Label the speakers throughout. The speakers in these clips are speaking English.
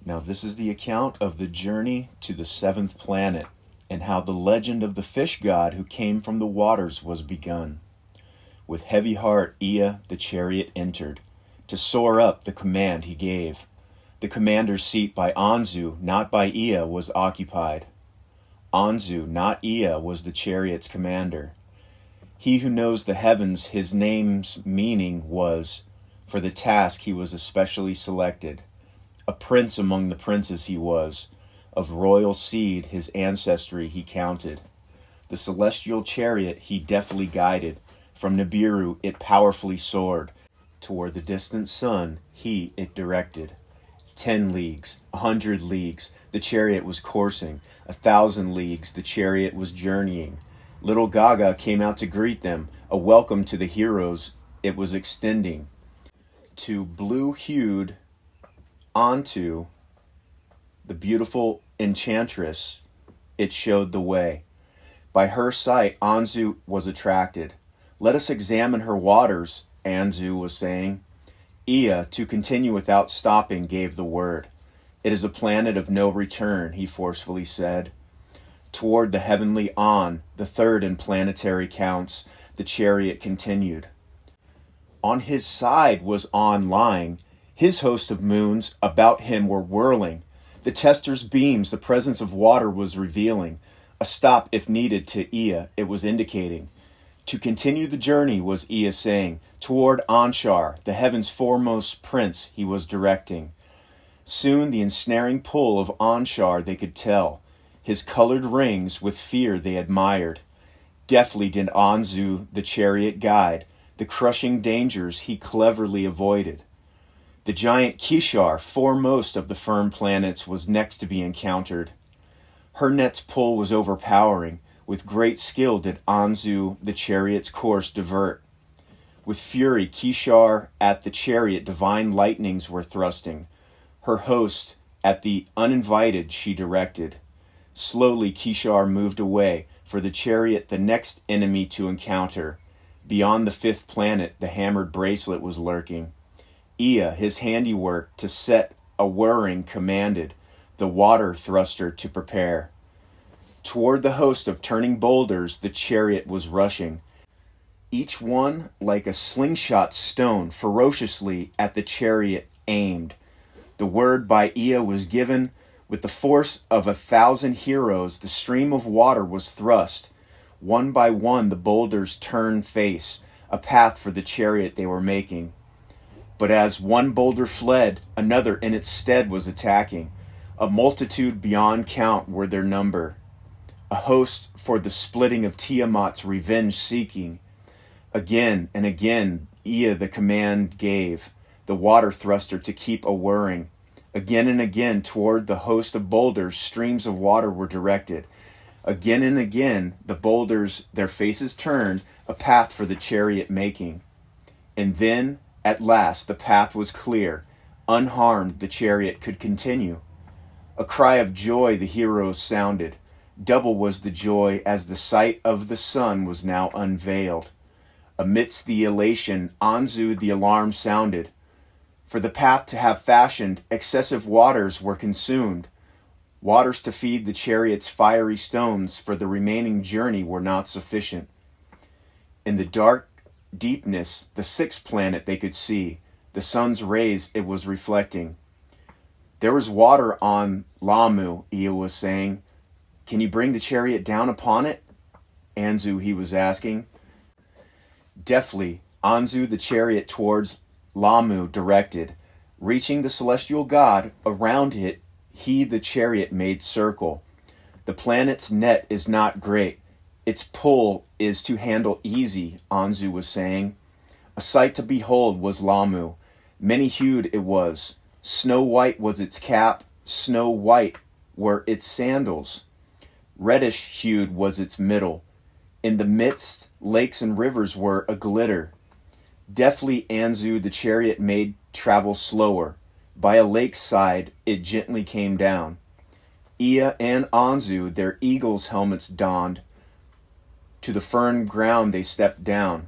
Speaker 1: Now, this is the account of the journey to the seventh planet and how the legend of the fish god who came from the waters was begun. With heavy heart, Ea the chariot entered. To soar up, the command he gave. The commander's seat by Anzu, not by Ea, was occupied. Anzu, not Ea, was the chariot's commander. He who knows the heavens, his name's meaning was, for the task he was especially selected. A prince among the princes he was, of royal seed his ancestry he counted. The celestial chariot he deftly guided, from Nibiru it powerfully soared, toward the distant sun he it directed. 10 leagues, 100 leagues, the chariot was coursing, 1,000 leagues the chariot was journeying. Little Gaga came out to greet them, a welcome to the heroes it was extending. To blue-hued onto the beautiful enchantress, it showed the way. By her sight, Anzu was attracted. Let us examine her waters, Anzu was saying. Ea, to continue without stopping, gave the word. It is a planet of no return, he forcefully said. Toward the heavenly On, the third in planetary counts, the chariot continued. On his side was On lying. His host of moons about him were whirling. The tester's beams the presence of water was revealing. A stop if needed to Ea it was indicating. To continue the journey was Ea saying. Toward Anshar, the heaven's foremost prince, he was directing. Soon the ensnaring pull of Anshar they could tell. His colored rings with fear they admired. Deftly did Anzu the chariot guide. The crushing dangers he cleverly avoided. The giant Kishar, foremost of the firm planets, was next to be encountered. Her net's pull was overpowering. With great skill did Anzu the chariot's course divert. With fury, Kishar at the chariot divine lightnings were thrusting. Her host at the uninvited she directed. Slowly Kishar moved away, for the chariot the next enemy to encounter. Beyond the fifth planet the hammered bracelet was lurking. Ea, his handiwork to set a whirring commanded, the water thruster to prepare. Toward the host of turning boulders the chariot was rushing, each one like a slingshot stone ferociously at the chariot aimed. The word by Ea was given, with the force of 1,000 heroes the stream of water was thrust. One by one the boulders turned face, a path for the chariot they were making. But as one boulder fled, another in its stead was attacking. A multitude beyond count were their number. A host for the splitting of Tiamat's revenge seeking. Again and again Ea the command gave, the water thruster to keep a whirring. Again and again toward the host of boulders streams of water were directed. Again and again the boulders their faces turned, a path for the chariot making. And then, at last, the path was clear. Unharmed, the chariot could continue. A cry of joy the heroes sounded. Double was the joy as the sight of the sun was now unveiled. Amidst the elation, Anzu the alarm sounded. For the path to have fashioned, excessive waters were consumed. Waters to feed the chariot's fiery stones for the remaining journey were not sufficient. In the dark deepness, the sixth planet they could see, the sun's rays it was reflecting. There was water on Lamu, Ea was saying. Can you bring the chariot down upon it? Anzu he was asking. Deftly, Anzu the chariot towards Lamu directed. Reaching the celestial god, around it he the chariot made circle. The planet's net is not great. Its pull is to handle easy, Anzu was saying. A sight to behold was Lamu. Many-hued it was. Snow white was its cap, snow white were its sandals. Reddish-hued was its middle. In the midst, lakes and rivers were a glitter. Deftly Anzu the chariot made travel slower. By a lake's side it gently came down. Ea and Anzu their eagles' helmets donned. To the firm ground they stepped down.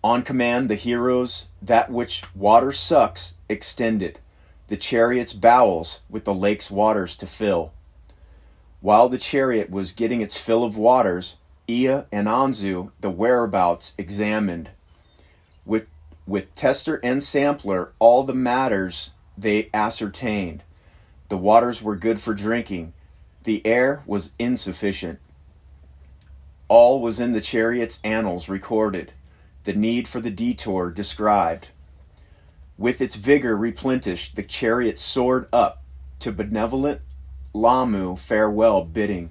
Speaker 1: On command the heroes that which water sucks extended. the chariot's bowels with the lake's waters to fill. While the chariot was getting its fill of waters, Ea and Anzu the whereabouts examined. With tester and sampler, all the matters they ascertained. The waters were good for drinking. The air was insufficient. All was in the chariot's annals recorded, the need for the detour described. With its vigor replenished, the chariot soared up, to benevolent Lamu farewell bidding.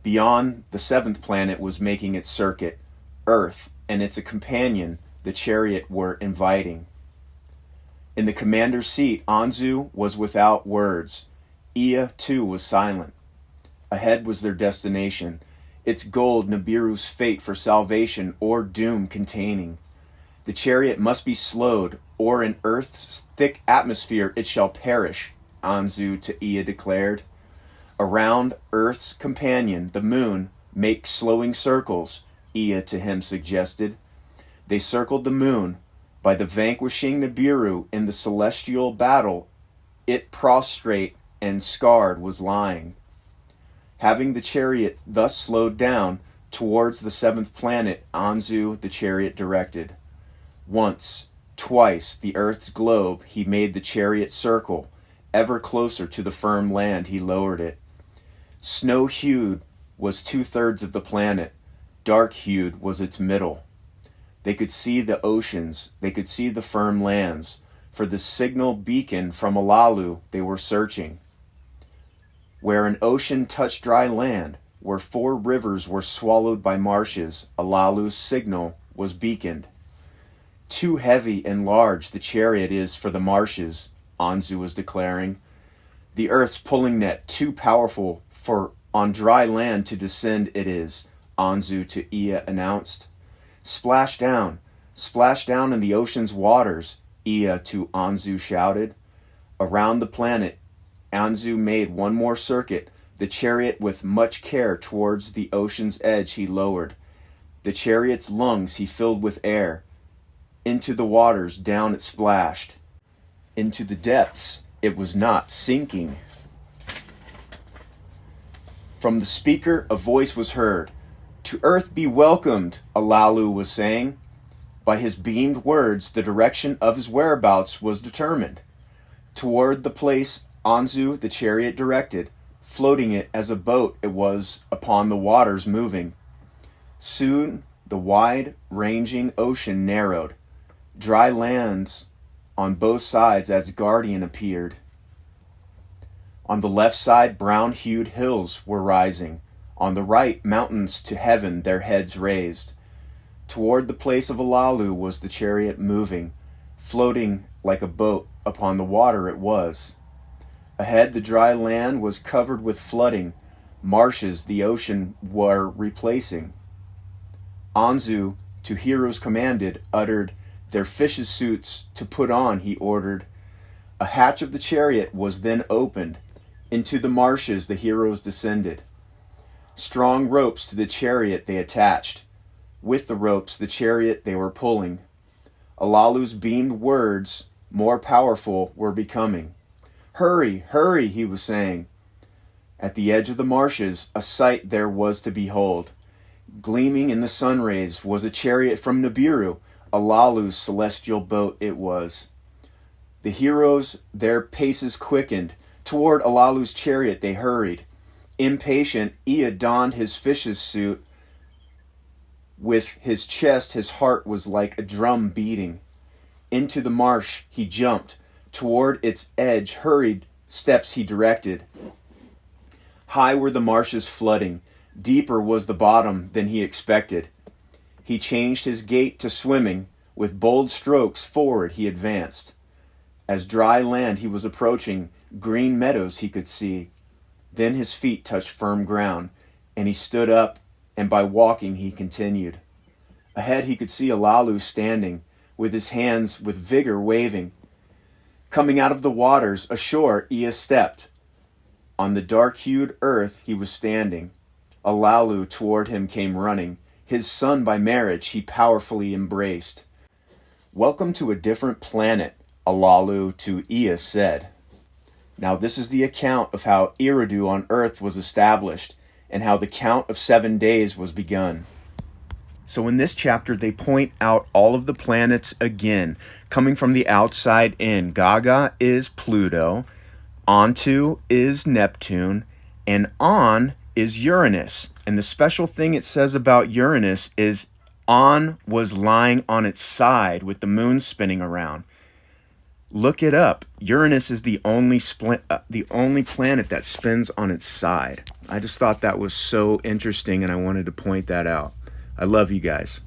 Speaker 1: Beyond, the seventh planet was making its circuit. Earth and its companion, the chariot, were inviting. In the commander's seat, Anzu was without words. Ea, too, was silent. Ahead was their destination, its gold Nibiru's fate for salvation or doom containing. The chariot must be slowed, or in Earth's thick atmosphere it shall perish, Anzu to Ea declared. Around Earth's companion, the moon, make slowing circles, Ea to him suggested. They circled the moon. By the vanquishing Nibiru in the celestial battle, it prostrate and scarred was lying. Having the chariot thus slowed down, towards the seventh planet Anzu the chariot directed. Once, twice, the earth's globe he made the chariot circle. Ever closer to the firm land he lowered it. Snow-hued was 2/3 of the planet. Dark-hued was its middle. They could see the oceans, they could see the firm lands. For the signal beacon from Alalu they were searching. Where an ocean touched dry land, where 4 rivers were swallowed by marshes, Alalu's signal was beaconed. Too heavy and large the chariot is for the marshes, Anzu was declaring. The earth's pulling net too powerful for on dry land to descend it is, Anzu to Ea announced. Splash down in the ocean's waters, Ea to Anzu shouted. Around the planet, Anzu made one more circuit, the chariot with much care towards the ocean's edge he lowered. The chariot's lungs he filled with air. Into the waters down it splashed. Into the depths it was not sinking. From the speaker a voice was heard. To earth be welcomed, Alalu was saying. By his beamed words the direction of his whereabouts was determined. Toward the place Anzu the chariot directed, floating it as a boat it was upon the waters moving. Soon the wide-ranging ocean narrowed. Dry lands on both sides as guardian appeared. On the left side brown-hued hills were rising. On the right mountains to heaven their heads raised. Toward the place of Alalu was the chariot moving, floating like a boat upon the water it was. Ahead the dry land was covered with flooding, marshes the ocean were replacing. Anzu, to heroes commanded, uttered, their fishes' suits to put on, he ordered. A hatch of the chariot was then opened. Into the marshes the heroes descended. Strong ropes to the chariot they attached. With the ropes the chariot they were pulling. Alalu's beamed words, more powerful, were becoming. Hurry, hurry, he was saying. At the edge of the marshes, a sight there was to behold. Gleaming in the sun rays was a chariot from Nibiru, Alalu's celestial boat it was. The heroes their paces quickened. Toward Alalu's chariot they hurried. Impatient, Ea donned his fish's suit. With his chest his heart was like a drum beating. Into the marsh he jumped. Toward its edge hurried steps he directed. High were the marshes flooding. Deeper was the bottom than he expected. He changed his gait to swimming. With bold strokes forward he advanced. As dry land he was approaching, green meadows he could see. Then his feet touched firm ground, and he stood up, and by walking he continued. Ahead he could see Alalu standing, with his hands with vigor waving. Coming out of the waters, ashore Ea stepped. On the dark-hued earth he was standing. Alalu toward him came running. His son by marriage he powerfully embraced. Welcome to a different planet, Alalu to Ea said. Now this is the account of how Eridu on earth was established, and how the count of 7 days was begun. So in this chapter, they point out all of the planets again, coming from the outside in. Gaga is Pluto, Onto is Neptune, and On is Uranus. And the special thing it says about Uranus is On was lying on its side with the moon spinning around. Look it up. Uranus is the only planet that spins on its side. I just thought that was so interesting, and I wanted to point that out. I love you guys.